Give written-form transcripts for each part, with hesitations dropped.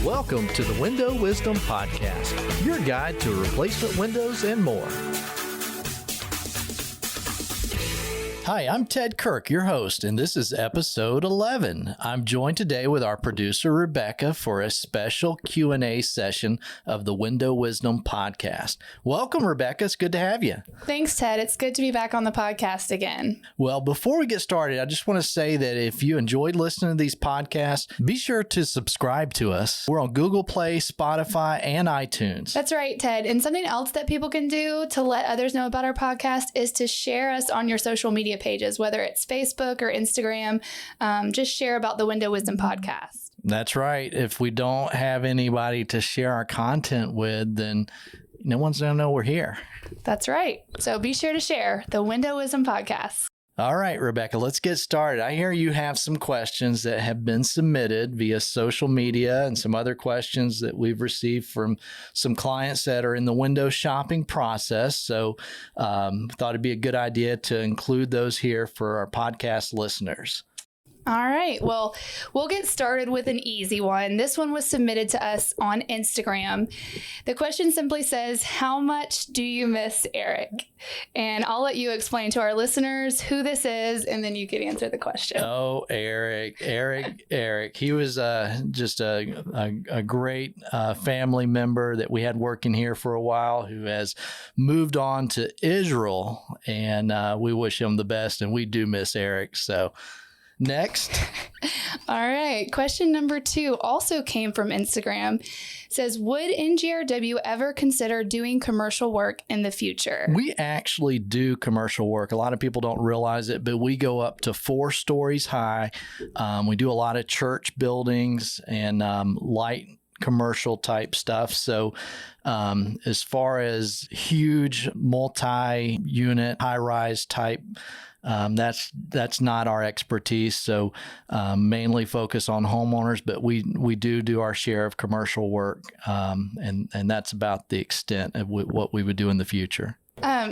Welcome to the Window Wisdom Podcast, your guide to replacement windows and more. Hi, I'm Ted Kirk, your host, and this is episode 11. I'm joined today with our producer, Rebecca, for a special Q&A session of the Window Wisdom Podcast. Welcome, Rebecca. It's good to have you. Thanks, Ted. It's good to be back on the podcast again. Well, before we get started, I just want to say that if you enjoyed listening to these podcasts, be sure to subscribe to us. We're on Google Play, Spotify, and iTunes. That's right, Ted. And something else that people can do to let others know about our podcast is to share us on your social media pages, whether it's Facebook or Instagram. Just share about the Window Wisdom Podcast. That's right. If we don't have anybody to share our content with, then no one's going to know we're here. That's right. So be sure to share the Window Wisdom Podcast. All right, Rebecca, let's get started. I hear you have some questions that have been submitted via social media and some other questions that we've received from some clients that are in the window shopping process. So thought it'd be a good idea to include those here for our podcast listeners. All right. Well, we'll get started with an easy one. This one was submitted to us on Instagram. The question simply says, how much do you miss Eric? And I'll let you explain to our listeners who this is, and then you can answer the question. Oh, Eric. He was just a great family member that we had working here for a while who has moved on to Israel, and we wish him the best, and we do miss Eric. So next. All right. Question number 2 also came from Instagram. It says, would NGRW ever consider doing commercial work in the future? We actually do commercial work. A lot of people don't realize it, but we go up to 4 stories high. We do a lot of church buildings and light commercial type stuff. So as far as huge multi-unit, high-rise type, that's not our expertise. So mainly focus on homeowners, but we do our share of commercial work, and that's about the extent of what we would do in the future.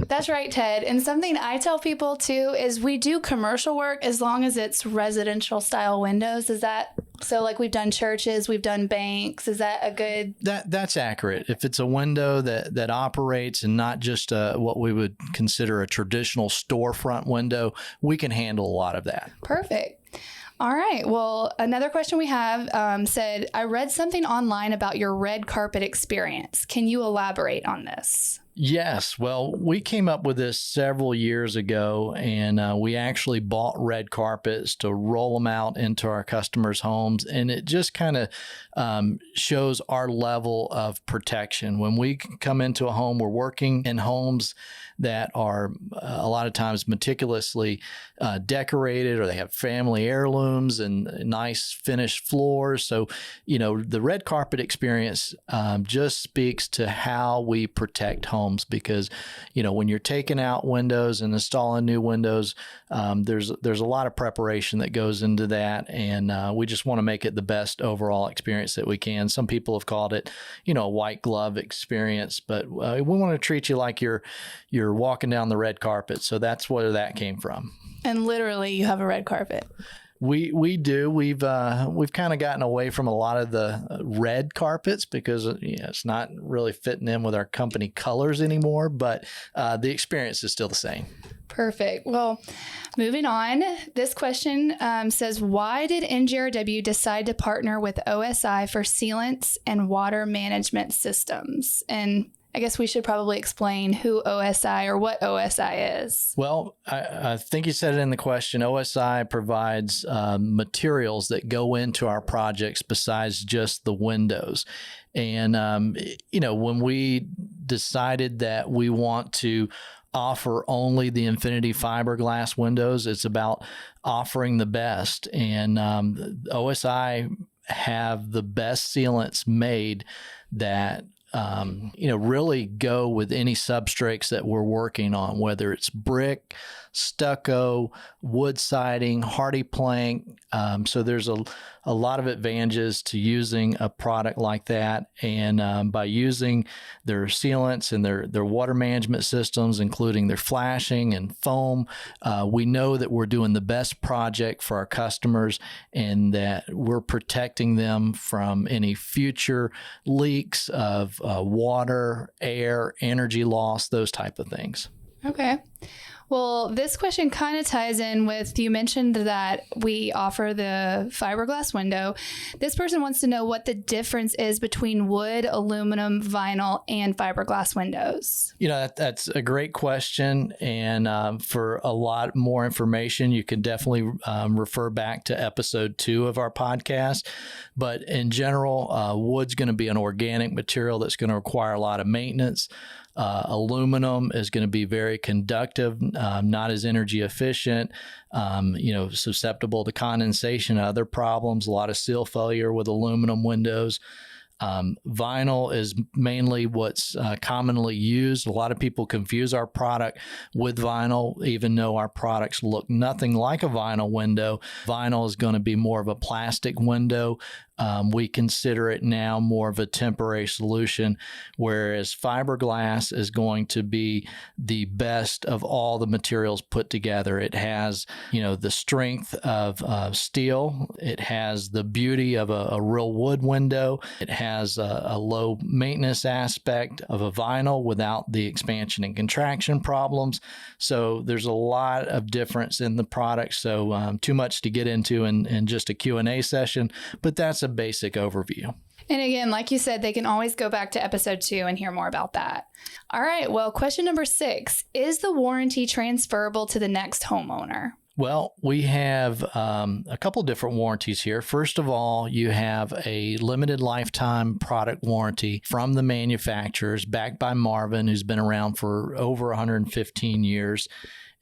That's right, Ted. And something I tell people too is we do commercial work as long as it's residential style windows. Is that so? Like we've done churches, we've done banks. Is that a good? That's accurate. If it's a window that operates and not just what we would consider a traditional storefront window, we can handle a lot of that. Perfect. All right. Well, another question we have said, I read something online about your red carpet experience. Can you elaborate on this? Yes. Well, we came up with this several years ago, and we actually bought red carpets to roll them out into our customers' homes. And it just kind of shows our level of protection. When we come into a home, we're working in homes that are a lot of times meticulously decorated, or they have family heirlooms and nice finished floors. So, the red carpet experience just speaks to how we protect homes. Because, when you're taking out windows and installing new windows, there's a lot of preparation that goes into that. And we just want to make it the best overall experience that we can. Some people have called it, a white glove experience, but we want to treat you like you're walking down the red carpet. So that's where that came from. And literally you have a red carpet. We do. We've kind of gotten away from a lot of the red carpets because it's not really fitting in with our company colors anymore, but the experience is still the same. Perfect. Well, moving on. This question says, why did NGRW decide to partner with OSI for sealants and water management systems? And I guess we should probably explain who OSI or what OSI is. Well, I think you said it in the question. OSI provides materials that go into our projects besides just the windows. And, when we decided that we want to offer only the Infinity fiberglass windows, it's about offering the best. And OSI have the best sealants made that really go with any substrates that we're working on, whether it's brick, stucco, wood siding, hardy plank. So there's a lot of advantages to using a product like that. And by using their sealants and their water management systems, including their flashing and foam, we know that we're doing the best project for our customers and that we're protecting them from any future leaks of water, air, energy loss, those type of things. Okay. Well, this question kind of ties in with, you mentioned that we offer the fiberglass window. This person wants to know what the difference is between wood, aluminum, vinyl, and fiberglass windows. That's a great question. And for a lot more information, you can definitely refer back to episode 2 of our podcast. But in general, wood's going to be an organic material that's going to require a lot of maintenance. Aluminum is going to be very conductive, not as energy efficient, susceptible to condensation and other problems, a lot of seal failure with aluminum windows. Vinyl is mainly what's commonly used. A lot of people confuse our product with vinyl, even though our products look nothing like a vinyl window. Vinyl is going to be more of a plastic window. We consider it now more of a temporary solution, whereas fiberglass is going to be the best of all the materials put together. It has, the strength of steel. It has the beauty of a real wood window. It has a low maintenance aspect of a vinyl without the expansion and contraction problems. So there's a lot of difference in the product. So too much to get into in just a Q&A session, but that's a basic overview. And again, like you said, they can always go back to episode 2 and hear more about that. All right. Well, question number 6, is the warranty transferable to the next homeowner? Well, we have a couple different warranties here. First of all, you have a limited lifetime product warranty from the manufacturers backed by Marvin, who's been around for over 115 years.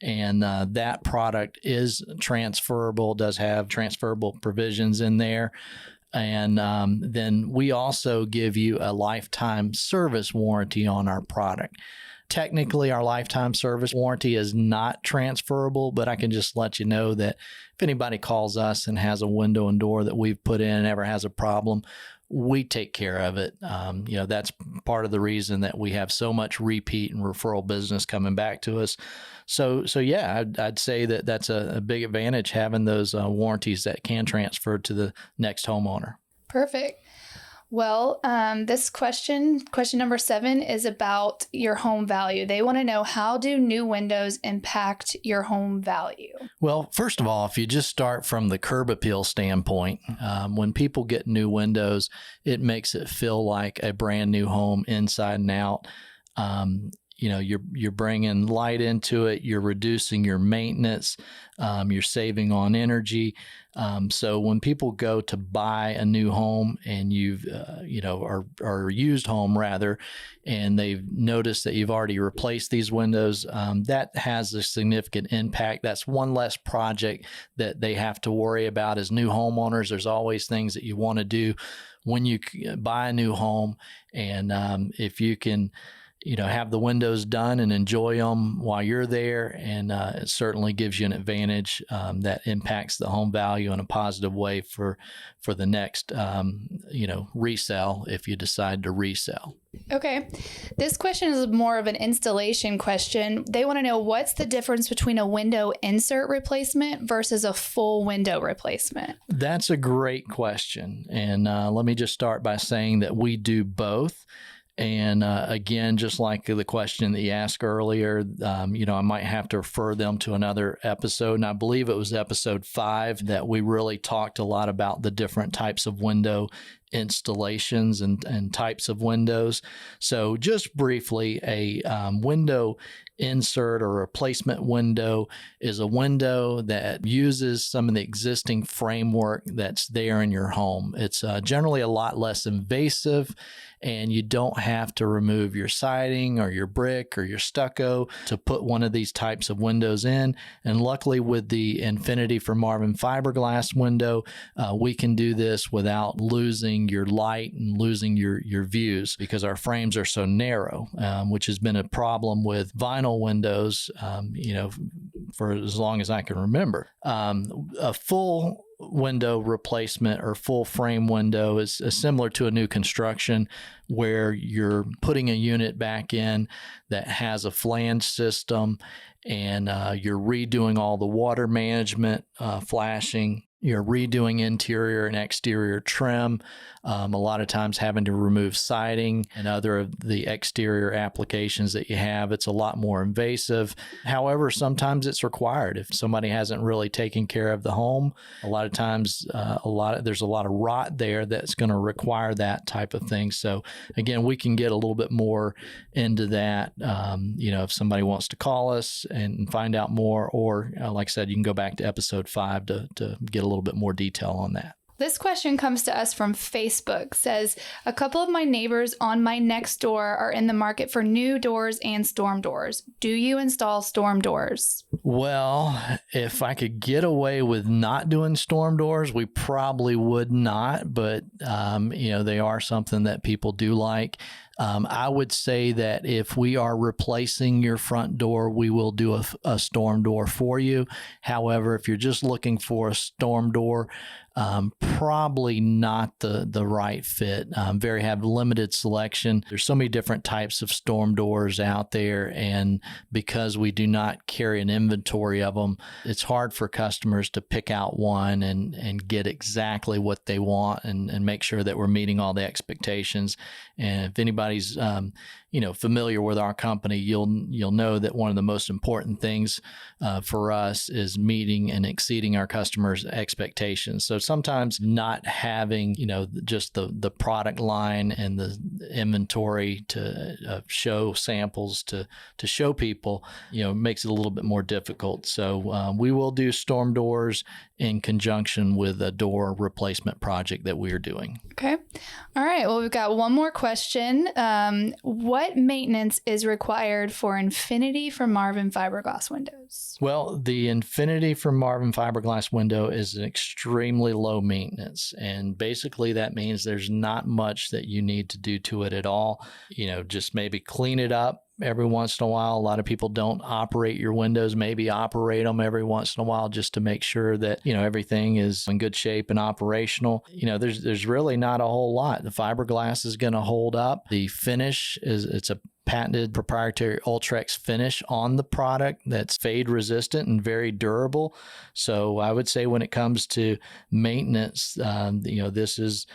And that product is transferable, does have transferable provisions in there. And then we also give you a lifetime service warranty on our product. Technically, our lifetime service warranty is not transferable, but I can just let you know that if anybody calls us and has a window and door that we've put in and ever has a problem, we take care of it. That's part of the reason that we have so much repeat and referral business coming back to us. So yeah, I'd say that that's a big advantage, having those warranties that can transfer to the next homeowner. Perfect. Well, this question number 7, is about your home value. They want to know, how do new windows impact your home value? Well, first of all, if you just start from the curb appeal standpoint, when people get new windows, it makes it feel like a brand new home inside and out. You're bringing light into it. You're reducing your maintenance. You're saving on energy. So when people go to buy a new home and you've, or a used home rather, and they've noticed that you've already replaced these windows, that has a significant impact. That's one less project that they have to worry about as new homeowners. There's always things that you want to do when you buy a new home. And if you can, have the windows done and enjoy them while you're there. And it certainly gives you an advantage that impacts the home value in a positive way for the next, resell if you decide to resell. Okay. This question is more of an installation question. They want to know, what's the difference between a window insert replacement versus a full window replacement? That's a great question. And let me just start by saying that we do both. And again, just like the question that you asked earlier, I might have to refer them to another episode. And I believe it was episode 5 that we really talked a lot about the different types of window installations and types of windows. So just briefly, a window insert or replacement window is a window that uses some of the existing framework that's there in your home. It's generally a lot less invasive, and you don't have to remove your siding or your brick or your stucco to put one of these types of windows in. And luckily, with the Infinity for Marvin fiberglass window, we can do this without losing your light and losing your views, because our frames are so narrow, which has been a problem with vinyl windows, for as long as I can remember. A full window replacement or full frame window is similar to a new construction, where you're putting a unit back in that has a flange system, and you're redoing all the water management, flashing. You're redoing interior and exterior trim, a lot of times having to remove siding and other of the exterior applications that you have. It's a lot more invasive. However, sometimes it's required. If somebody hasn't really taken care of the home, a lot of times there's a lot of rot there that's going to require that type of thing. So again, we can get a little bit more into that, if somebody wants to call us and find out more, or like I said, you can go back to episode 5 to get a little bit more detail on that. This question comes to us from Facebook. Says, a couple of my neighbors on my next door are in the market for new doors and storm doors. Do you install storm doors? Well, if I could get away with not doing storm doors, we probably would not, but they are something that people do like. I would say that if we are replacing your front door, we will do a storm door for you. However, if you're just looking for a storm door, probably not the right fit. Have limited selection. There's so many different types of storm doors out there, and because we do not carry an inventory of them, it's hard for customers to pick out one and get exactly what they want and make sure that we're meeting all the expectations. And if anybody's familiar with our company, you'll know that one of the most important things for us is meeting and exceeding our customers' expectations. So sometimes not having just the product line and the inventory to show samples to show people makes it a little bit more difficult. So we will do storm doors in conjunction with a door replacement project that we are doing. Okay. All right. Well, we've got one more question. What maintenance is required for Infinity from Marvin fiberglass windows? Well, the Infinity from Marvin fiberglass window is an extremely low maintenance. And basically that means there's not much that you need to do to it at all. Just maybe clean it up every once in a while. A lot of people don't operate your windows, maybe operate them every once in a while just to make sure that, everything is in good shape and operational. There's really not a whole lot. The fiberglass is going to hold up. The finish it's a patented proprietary Ultrex finish on the product that's fade resistant and very durable. So I would say when it comes to maintenance, this is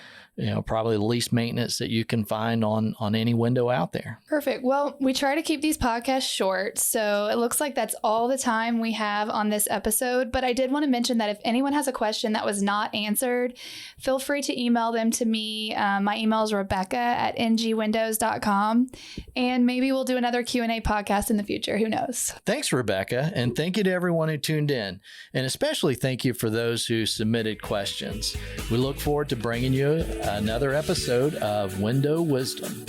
probably the least maintenance that you can find on any window out there. Perfect. Well, we try to keep these podcasts short, so it looks like that's all the time we have on this episode. But I did want to mention that if anyone has a question that was not answered, feel free to email them to me. My email is rebecca@ngwindows.com, and maybe we'll do another Q&A podcast in the future. Who knows? Thanks, Rebecca, and thank you to everyone who tuned in, and especially thank you for those who submitted questions. We look forward to bringing you another episode of Window Wisdom.